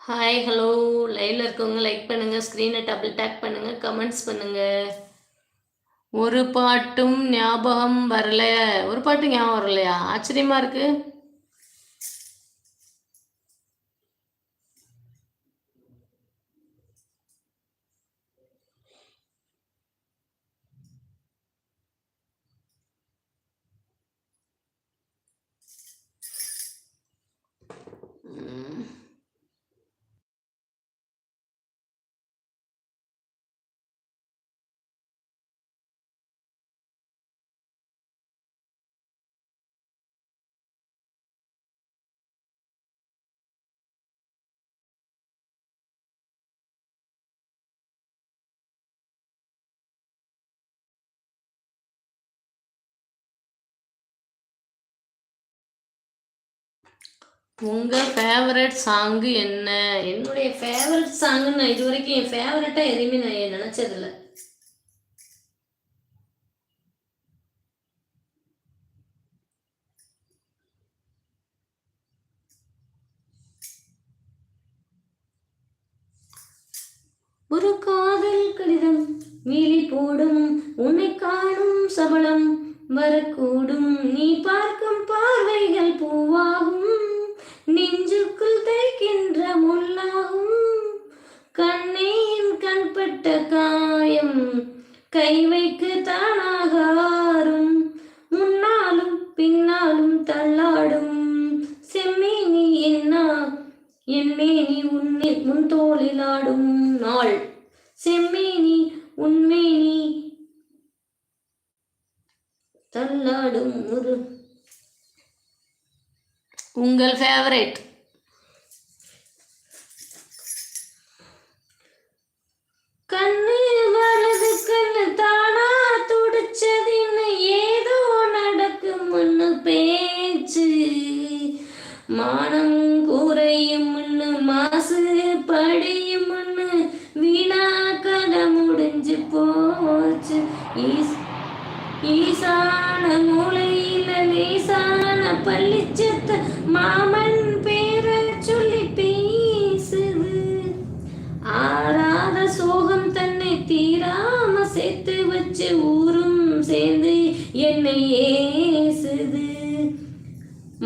Hi hello. லைவ்ல இருக்கவங்க like பண்ணுங்க, ஸ்க்ரீனை டபுள் டேப் பண்ணுங்க, கமெண்ட்ஸ் பண்ணுங்க. ஒரு பாட்டும் ஞாபகம் வரல. ஒரு பாட்டு ஞாபகம் வரலையா? ஆச்சரியமா இருக்கு. உங்கள் ஃபேவரட் சாங்கு என்ன? என்னுடைய ஃபேவரட் சாங்கு நான் இது வரைக்கும் என் ஃபேவரட்டாக எதையுமே நான் நினச்சதில்ல. ஒரு காதல் கடிதம் மீறி போடும், உன்னை காணும் சபலம் வரக்கூடும், நீ பார்க்கும் பார்வைகள் பூவாகும், நெஞ்சுக்குள் தைக்கின்ற முள்ளாகும், கண்ணேன் கண்பட்ட காயம் கை வைக்கு தானாக ஆறும், முன்னாலும் பின்னாலும் தள்ளாடும், செம்மேனி என்ன என்மேனி உன் தோளில் ஆடும் நாள், செம்மேனி உன்மேனி தள்ளாடும் ஒரு. உங்கள் ஃபேவரட் கண்ணு வலது கண்ணு தானா துடிச்சதின்னு ஏதோ நடக்கும்னு பேச்சு, மானம் குறையும் மாசு படியும் வீணா கதை முடிஞ்சு போச்சு, ஈசான மூலையில லேசான பள்ளிச்சத்த மாமன் பேரை சொல்லி பேசுது, ஆறாத சோகம் தன்னை தீராம சேர்த்து வச்சு ஊரும் சேர்ந்து என்னை ஏசுது,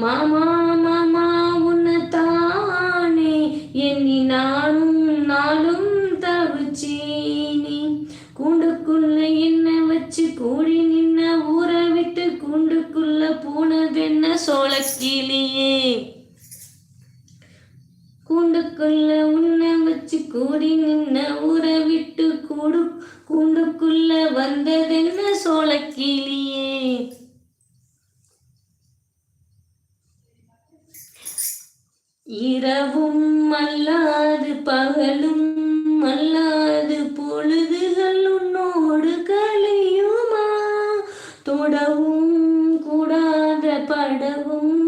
மாமா மாமா உன்னை தானே எண்ணி நானும் நாளும் தவிச்சேனே, கூண்டுக்குள்ள என்ன வச்சு கூடி நின்ன ஊரை விட்டு கூண்டுக்குள்ள போனதென்ன சோளக்கிளியே, கூண்டுக்குள்ள உன்னை வச்சு கூடி நின்ன ஊரை விட்டு கூண்டுக்குள்ள வந்ததென்ன சோளக்கிளியே, இரவும் அல்லாது பகலும் அல்லாது பொழுதுகள் உன்னோடு கழியுமா, தொடவும் கூடாத படவும்